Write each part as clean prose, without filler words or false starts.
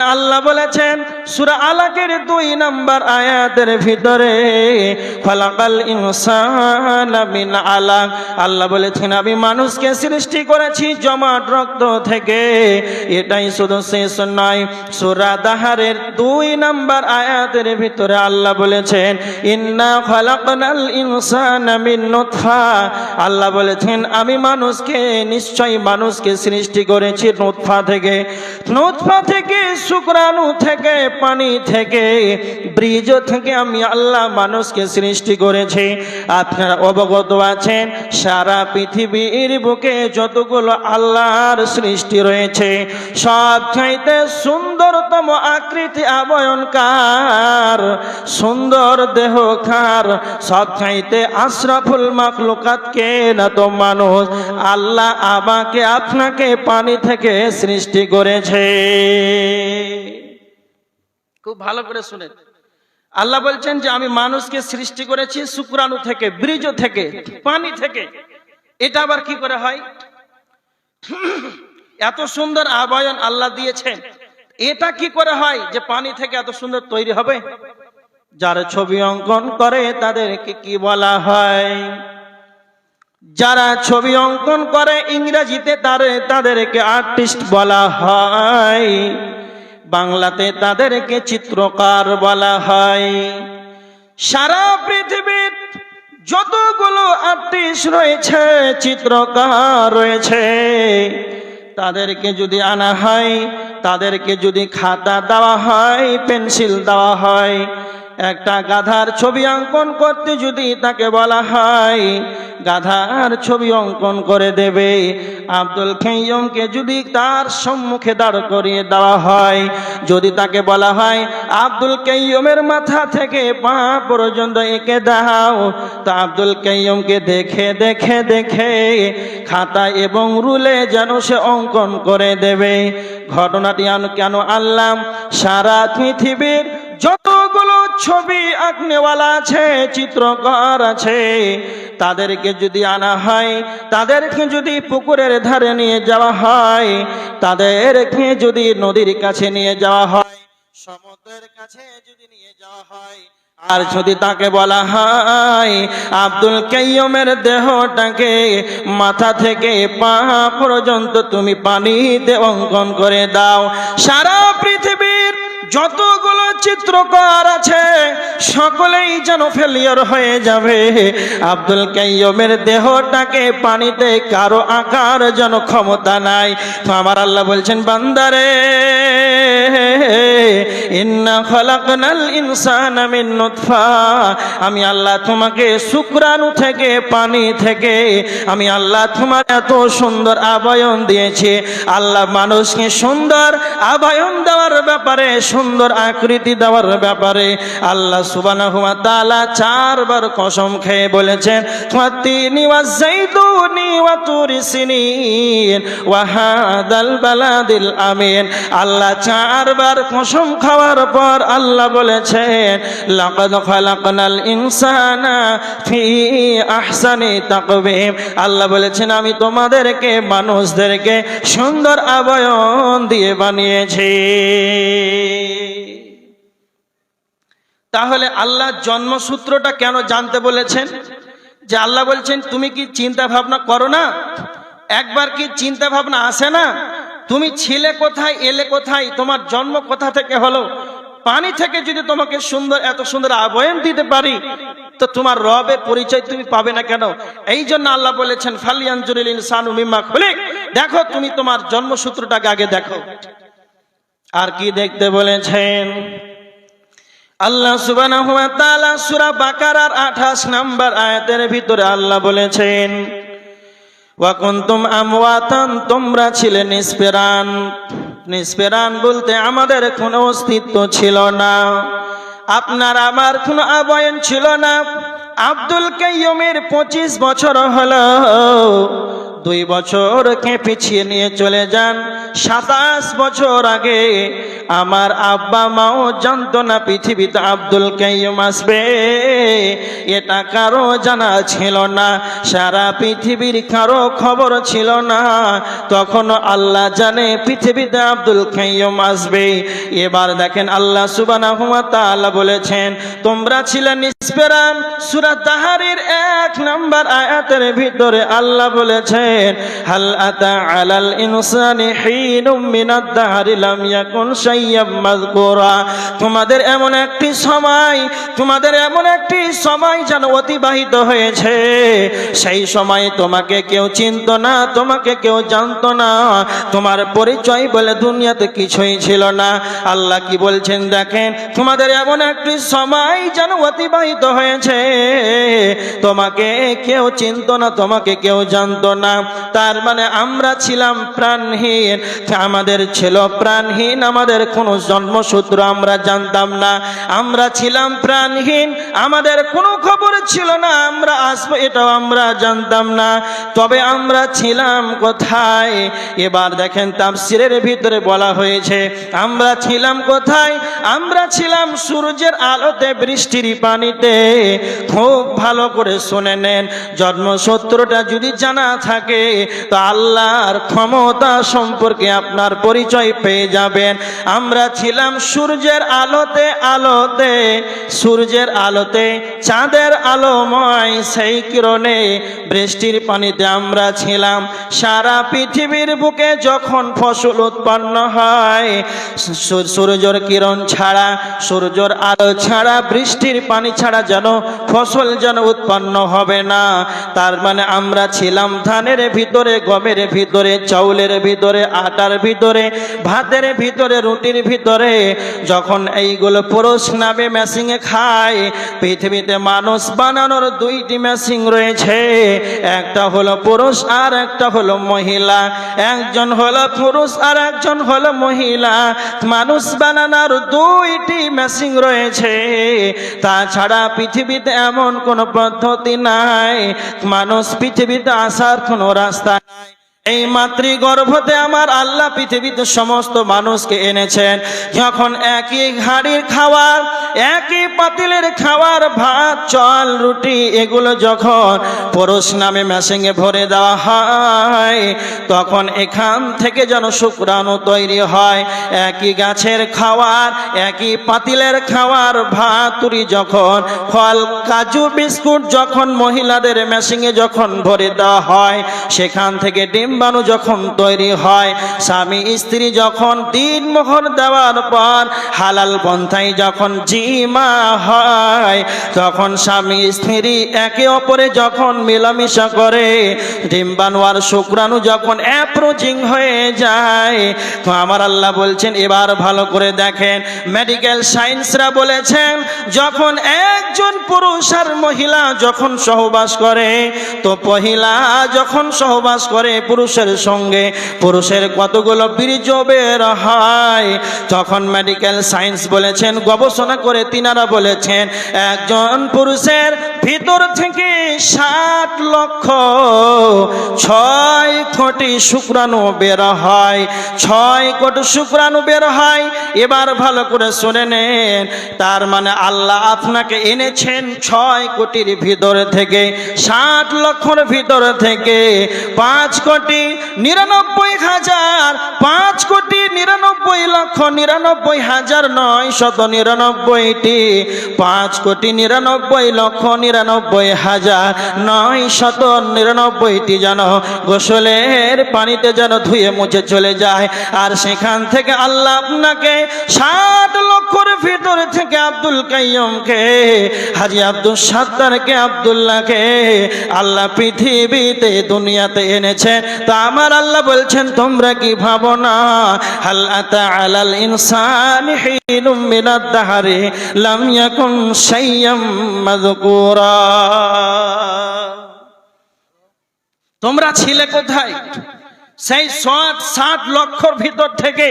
আল্লাহ বলেছেন সূরা আলাকের 2 নম্বর আয়াতের ভিতরে খালাকাল ইনসানা মিন আলাক। আল্লাহ বলেছেন আমি মানুষকে সৃষ্টি করেছি জমাট রক্ত থেকে। এটাই শুধু শেষ নয়, সূরা দাহারের 2 নম্বর আয়াতের ভিতরে আল্লাহ বলেছেন ইন্না খালাকনাল ইনসানা মিন নুতফা। আল্লাহ বলেছেন আমি নিশ্চয়ই মানুষকে সৃষ্টি করেছি নুতফা থেকে। নুতফা থেকে, শুক্রাণু থেকে, পানি থেকে, বীজ থেকে আমি আল্লাহ মানুষকে সৃষ্টি করেছি। আপনারা অবগত আছেন সারা পৃথিবীর বুকে যতগুলো আল্লাহর সৃষ্টি রয়েছে সবচাইতে সুন্দরতম আকৃতি আবয়নকার, সুন্দর দেহকার, সবচাইতে আশরাফুল মাখলুকাত কে না তো মানুষ। আল্লাহ আমাকে আপনাকে পানি থেকে সৃষ্টি করেছে। খুব ভালো করে শুনেন, আল্লাহ বলছেন যে আমি মানুষকে সৃষ্টি করেছি শুক্রাণু থেকে, বীজ থেকে, পানি থেকে। এটা আবার কি করে হয়? এত সুন্দর আবয়ন আল্লাহ দিয়েছেন, এটা কি করে হয় যে পানি থেকে এত সুন্দর তৈরি হবে? যারা ছবি অঙ্কন করে তাদেরকে কি বলা হয়? যারা ছবি অঙ্কন করে ইংরেজিতে তাদেরকে আর্টিস্ট বলা হয়, বাংলাতে তাদেরকে চিত্রকার বলা হয়। সারা পৃথিবীর যতগুলো আর্টিস্ট রয়েছে, চিত্রকার রয়েছে, তাদেরকে যদি আনা হয়, তাদেরকে যদি খাতা দেওয়া হয়, পেন্সিল দেওয়া হয়, একটা গাধার ছবি অঙ্কন করতে যদি তাকে বলা হয়, গাধার ছবি অঙ্কন করে দেবে। আব্দুল কাইয়ুমকে যদি তার সম্মুখে দাঁড় করিয়ে দেওয়া হয়, যদি তাকে বলা হয় আব্দুল কাইয়ুমের মাথা থেকে পা পর্যন্ত এঁকে দাও, তা আব্দুল কাইয়ুমকে দেখে দেখে দেখে খাতা এবং রুলে যেন সে অঙ্কন করে দেবে। ঘটনাটি কেন আনলাম? সারা পৃথিবীর যতগুলো ছবি আঁকনেওয়ালা আছে, চিত্রকর আছে, তাদেরকে যদি আনা হয়, তাদেরকে যদি পুকুরের ধারে নিয়ে যাওয়া হয়, তাদেরকে যদি নদীর কাছে নিয়ে যাওয়া হয়, সমুদ্রের কাছে যদি নিয়ে যাওয়া হয়, আর যদি তাকে বলা হয় আব্দুল কাইয়ুমের দেহটাকে মাথা থেকে পা পর্যন্ত তুমি পানিতে অঙ্কন করে দাও, সারা পৃথিবীর যতগুলো চিত্রকর আছে সকলেই যেন ফেলিয়ার হয়ে যাবে। আব্দুল কাইয়ুমের দেহটাকে পানিতে কারো আঁকার যেন ক্ষমতা নাই। আমার আল্লাহ বলছেন বান্দারে ইন্না খালাকনাল ইনসানা মিন নুতফা। আমি আল্লাহ তোমাকে শুক্রাণু থেকে, পানি থেকে আমি আল্লাহ তোমার এত সুন্দর আবয়ন দিয়েছি। আল্লাহ মানুষকে সুন্দর আবয়ন দেওয়ার ব্যাপারে, সুন্দর আকৃতি দেওয়ার ব্যাপারে আল্লাহ সুবহানাহু ওয়া তাআলা 4 বার কসম খেয়ে বলেছেন ওয়াতিনি ওয়াযাইতুনি ওয়া তুরি সিনিন ওয়া হাদাল বালাদিল আমিন। আল্লাহ 4 বার কসম খাওয়ার পর আল্লাহ বলেছেন লাকাদ খালাকনাল ইনসানা ফি আহসানি তাকওয়িম। আল্লাহ বলেছেন আমি তোমাদেরকে, মানুষদেরকে সুন্দর আবয়ন দিয়ে বানিয়েছি। তাহলে আল্লাহ জন্মসূত্রটা কেন জানতে বলেছেন? যে আল্লাহ বলছেন তুমি কি চিন্তা ভাবনা করো না? একবার কি চিন্তা ভাবনা আসে না? তুমি ছিলে কোথায়, এলে কোথায়, তোমার জন্ম কোথা থেকে হলো? পানি থেকে যদি তোমাকে এত সুন্দর আবয়ন দিতে পারি, তো তোমার রবের পরিচয় তুমি পাবে না কেন? এই জন্য আল্লাহ বলেছেন ফালিয়ানজুরিল ইনসানু মিম্মা খুলিক। দেখো তুমি তোমার জন্মসূত্রটাকে আগে দেখো। আর কি দেখতে বলেছেন? আল্লাহ সুবহানাহু ওয়া তাআলা সূরা বাকারার 28 নম্বর আয়াতের ভিতরে আল্লাহ বলেছেন ওয়া কুনতুম আমওয়াতান, তোমরা ছিলে নিষ্প্রাণ। নিষ্প্রাণ বলতে আমাদের কোনো অস্তিত্ব ছিল না, আপনার আমার কোনো আবয়ন ছিল না। আব্দুল কাইয়ুমের 25 বছর হলো 2 বছরকে পিছিয়ে নিয়ে চলে যান। 27 বছর আগে আমার আব্বা মাও জানতো না পৃথিবীতে আব্দুল কাইয়ুম আসবে, এটা কারো জানা ছিল না, সারা পৃথিবীর কারো খবর ছিল না। তখন আল্লাহ জানে পৃথিবীতে আব্দুল কাইয়ুম আসবে। এবার দেখেন আল্লাহ সুবহানাহু ওয়া তাআলা বলেছেন, তোমরা ছিলে নিষ্পেরাম। সূরা তাহরীর 1 নম্বর আয়াতের ভিতরে আল্লাহ বলেছেন, হাল আতা আলাল ইনসানি হিনুম মিনাদ দাহরি লাম ইয়াকুন শাইয়্যাম মাযকুরা। তোমাদের এমন একটি সময় যেন অতিবাহিত হয়েছে, সেই সময় তোমাকে কেউ চিনতো না, তোমাকে কেউ জানতো না, তোমার পরিচয় বলে দুনিয়াতে কিছুই ছিল না। আল্লাহ কি বলছেন দেখেন, তোমাদের এমন একটি সময় যেন অতিবাহিত হয়েছে, তোমাকে কেউ চিনতো না, তোমাকে কেউ জানতো না। তার মানে আমরা ছিলাম প্রাণহীন, আমাদের ছিল প্রাণহীন, আমাদের কোনো জন্মসূত্র আমরা জানতাম না। আমরা ছিলাম প্রাণহীন, আমাদের কোনো খবর ছিল না, আমরা আসবো এটাও আমরা জানতাম না। তবে আমরা ছিলাম কোথায়? এবার দেখেন তাফসীরের ভিতরে বলা হয়েছে আমরা ছিলাম কোথায়? আমরা ছিলাম সূর্যের আলোতে, বৃষ্টির পানিতে। খুব ভালো করে শুনে নেন, জন্মসূত্রটা যদি জানা থাকে তো আল্লাহর ক্ষমতা সম্পর্কে আপনার পরিচয় পেয়ে যাবেন। আমরা ছিলাম সূর্যের আলোতে, সূর্যের আলোতে, চাঁদের আলোময় সেই কিরণে, বৃষ্টির পানিতে আমরা ছিলাম। সারা পৃথিবীর বুকে যখন ফসল উৎপন্ন হয়, সূর্যের কিরণ ছাড়া, সূর্যের আলো ছাড়া, বৃষ্টির পানি ছাড়া যেন ফসল যেন উৎপন্ন হবে না। তার মানে আমরা ছিলাম ধানের ভিতরে, গমের ভিতরে, চাউলের ভিতরে, আটার ভিতরে, ভাতের ভিতরে, রুটির ভিতরে। যখন এইগুলো পুরুষ নামে মেশিনে খায়, পৃথিবীতে মানুষ বানানোর 2টি মেশিন রয়েছে, একটা হলো পুরুষ আর একটা হলো মহিলা। একজন হলো পুরুষ আর একজন হলো মহিলা। মানুষ বানানোর 2টি মেশিন রয়েছে, তাছাড়া পৃথিবীতে এমন কোনো পদ্ধতি নাই, মানুষ পৃথিবীতে আসার কোনো রাস্তা নাই। এই মাতৃগর্ভতে আমার আল্লাহ পৃথিবীতে সমস্ত মানুষকে এনেছেন। যখন একই হাড়ির খাবার, একই পাতিলের খাবার, ভাত, চাল, রুটি, এগুলো যখন পুরুষ নামে মেশিনে ভরে দেওয়া হয়, তখন এখান থেকে যেন শুক্রাণু তৈরি হয়। একই গাছের খাবার, একই পাতিলের খাবার, ভাত, তুরি, যখন ফল, কাজু, বিস্কুট যখন মহিলাদের মেশিনে যখন ভরে দেওয়া হয়, সেখান থেকে ডিম্বাণু যখন তৈরি হয়। স্বামী স্ত্রী যখন দিনমোহর দেওয়ার পর হালাল পন্থায় যখন জিমা হয়, তখন স্বামী স্ত্রী একে অপরে যখন মেলামেশা করে, ডিম্বাণু আর শুক্রাণু যখন অ্যাপ্রোচিং হয়ে যায়, তো আমার আল্লাহ বলছেন, এবার ভালো করে দেখেন, মেডিকেল সায়েন্সরা বলেছেন যখন একজন পুরুষ আর মহিলা যখন সহবাস করে, তো মহিলা যখন সহবাস করে পুরুষের সঙ্গে, পুরুষের কতগুলো বীর্য বের হয়। তখন মেডিকেল সায়েন্স বলেছেন, গবেষণা করে তিনারা বলেছেন, একজন পুরুষের ভিতর থেকে 7,06,000 কোটি শুক্রাণু বের হয়, 6 কোটি শুক্রাণু বের হয়। এবার ভালো করে শুনে নেন, তার মানে আল্লাহ আপনাকে এনেছেন 6 কোটির ভিতর থেকে, 60 লক্ষর ভিতর থেকে 5,99,000, 5,99,99,999টি, 5,99,99,999টি যেন গোসলের পানিতে যেন ধুয়ে মুছে চলে যায়। আর সেখান থেকে আল্লাহ আপনাকে 60 লক্ষর ভিতর থেকে আব্দুল কাইয়ুমকে, হাজী আব্দুল সাত্তারকে, আব্দুল্লাহকে আল্লাহ পৃথিবীতে, দুনিয়াতে এনেছে। তা আমার আল্লাহ বলছেন, তোমরা কি ভাবো না, হাল আতা আলাল ইনসানি হিনুম মিনাদ দাহরি লাম ইয়াকুন শাইয়্যাম মাযকুরা। তোমরা ছিলে কোথায়? সেই 60 লক্ষর ভিতর থেকে,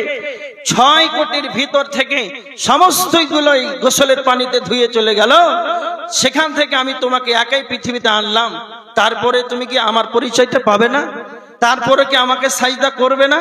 6 কোটির ভিতর থেকে সমস্তগুলোই গোসলের পানিতে ধুয়ে চলে গেল। সেখান থেকে আমি তোমাকে একাই পৃথিবীতে আনলাম, তারপরে তুমি কি আমার পরিচয়টা পাবে না? তারপরে কি আমাকে সাজদা করবে না?